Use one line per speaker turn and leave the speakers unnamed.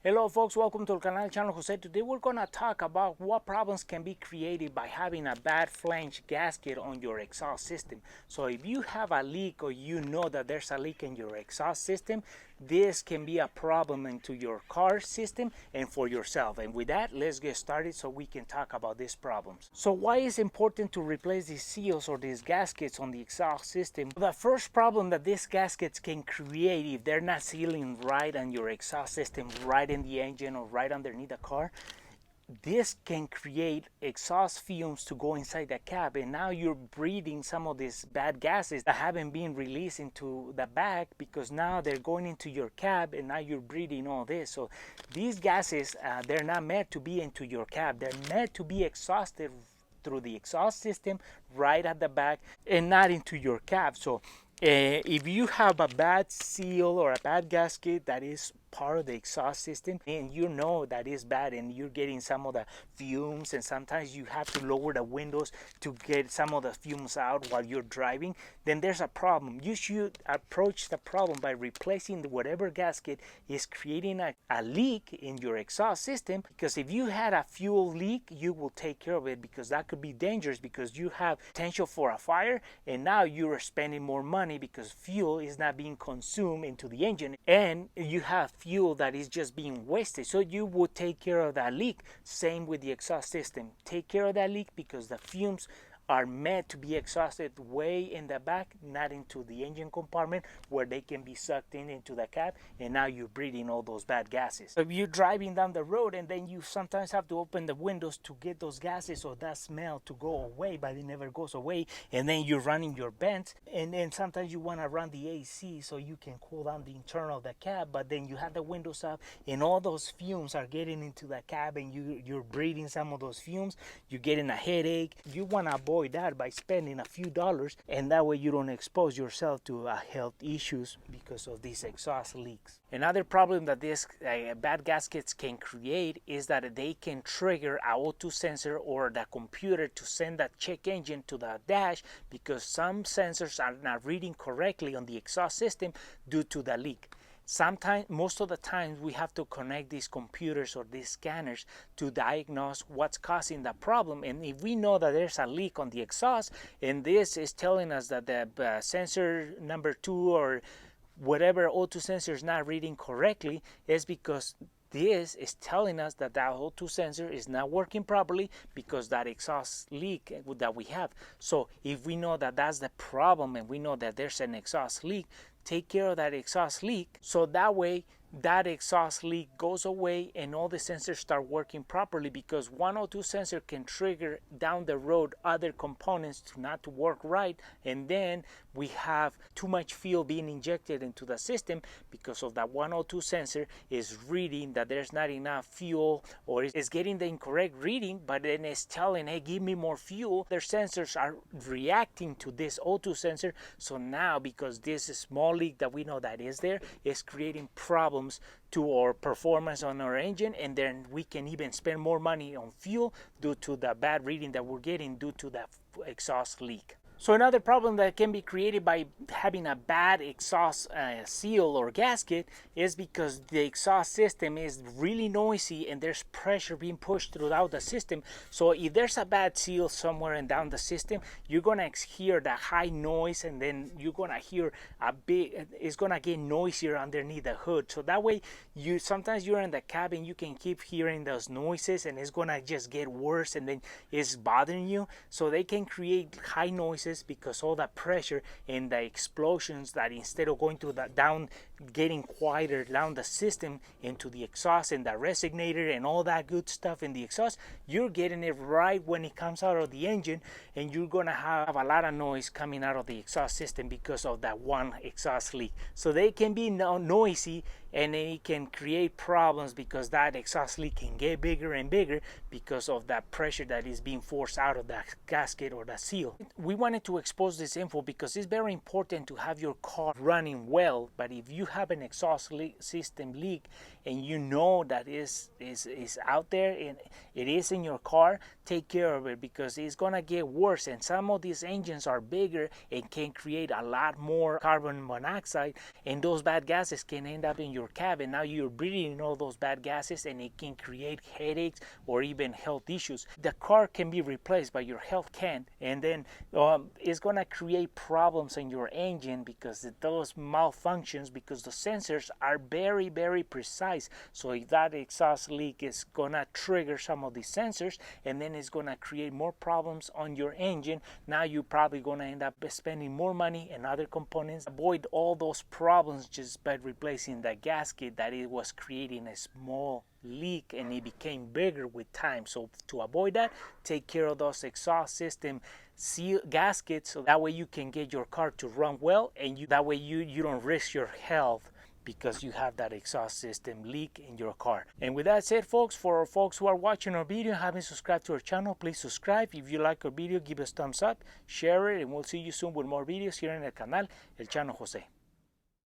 Hello folks, welcome to the canal channel Jose. Today we're gonna talk about what problems can be created by having a bad flange gasket on your exhaust system. So if you have a leak or you know that there's a leak in your exhaust system, this can be a problem into your car system and for yourself. And with that, let's get started so we can talk about these problems. So why is it important to replace these seals or these gaskets on the exhaust system? The first problem that these gaskets can create if they're not sealing right on your exhaust system, right in the engine or right underneath the car, this can create exhaust fumes to go inside the cab, and now you're breathing some of these bad gases that haven't been released into the back because now they're going into your cab and now you're breathing all this. So these gases, they're not meant to be into your cab. They're meant to be exhausted through the exhaust system right at the back and not into your cab. So if you have a bad seal or a bad gasket that is part of the exhaust system and you know that is bad and you're getting some of the fumes, and sometimes you have to lower the windows to get some of the fumes out while you're driving, then there's a problem. You should approach the problem by replacing whatever gasket is creating a leak in your exhaust system, because if you had a fuel leak, you will take care of it, because that could be dangerous because you have potential for a fire and now you're spending more money because fuel is not being consumed into the engine and you have fuel that is just being wasted. So you would take care of that leak. Same with the exhaust system. Take care of that leak because the fumes are meant to be exhausted way in the back, not into the engine compartment where they can be sucked into the cab and now you're breathing all those bad gases. So if you're driving down the road and then you sometimes have to open the windows to get those gases or that smell to go away, but it never goes away, and then you're running your vents, and then sometimes you want to run the AC so you can cool down the internal of the cab, but then you have the windows up and all those fumes are getting into the cab and you're breathing some of those fumes. You're getting a headache. You want to avoid that by spending a few dollars, and that way you don't expose yourself to health issues because of these exhaust leaks. Another problem that these bad gaskets can create is that they can trigger a O2 sensor or the computer to send that check engine to the dash because some sensors are not reading correctly on the exhaust system due to the leak. Sometimes, most of the time, we have to connect these computers or these scanners to diagnose what's causing the problem. And if we know that there's a leak on the exhaust and this is telling us that the sensor number 2 or whatever O2 sensor is not reading correctly, is because this is telling us that that O2 sensor is not working properly because that exhaust leak that we have. So if we know that that's the problem and we know that there's an exhaust leak, take care of that exhaust leak so that way that exhaust leak goes away and all the sensors start working properly, because 102 sensor can trigger down the road other components to not to work right, and then we have too much fuel being injected into the system because of that 102 sensor is reading that there's not enough fuel or is getting the incorrect reading, but then it's telling, hey, give me more fuel. Their sensors are reacting to this O2 sensor. So now, because this small leak that we know that is there is creating problems to our performance on our engine, and then we can even spend more money on fuel due to the bad reading that we're getting due to that exhaust leak. So another problem that can be created by having a bad exhaust seal or gasket is because the exhaust system is really noisy and there's pressure being pushed throughout the system. So if there's a bad seal somewhere and down the system, you're gonna hear the high noise, and then you're gonna hear it's gonna get noisier underneath the hood. So that way sometimes you're in the cabin, you can keep hearing those noises and it's gonna just get worse and then it's bothering you. So they can create high noises because all that pressure and the explosions that instead of going to the down, getting quieter down the system into the exhaust and the resonator and all that good stuff in the exhaust, you're getting it right when it comes out of the engine, and you're gonna have a lot of noise coming out of the exhaust system because of that one exhaust leak. So they can be noisy and it can create problems because that exhaust leak can get bigger and bigger because of that pressure that is being forced out of that gasket or the seal. We wanted to expose this info because it's very important to have your car running well, but if you have an exhaust system leak and you know that is out there and it is in your car, take care of it, because it's gonna get worse. And some of these engines are bigger and can create a lot more carbon monoxide, and those bad gases can end up in your cabin. Now you're breathing all those bad gases, and it can create headaches or even health issues. The car can be replaced, but your health can't. And then it's gonna create problems in your engine because those malfunctions, because the sensors are very, very precise. So if that exhaust leak is gonna trigger some of these sensors, and then it's gonna create more problems on your engine. Now you're probably gonna end up spending more money and other components. Avoid all those problems just by replacing the gasket that it was creating a small leak, and it became bigger with time. So to avoid that, take care of those exhaust system seal gaskets, so that way you can get your car to run well, and that way you don't risk your health because you have that exhaust system leak in your car. And with that said, folks, for our folks who are watching our video, haven't subscribed to our channel, please subscribe. If you like our video, give us thumbs up, share it, and we'll see you soon with more videos here in el canal El Chano Jose.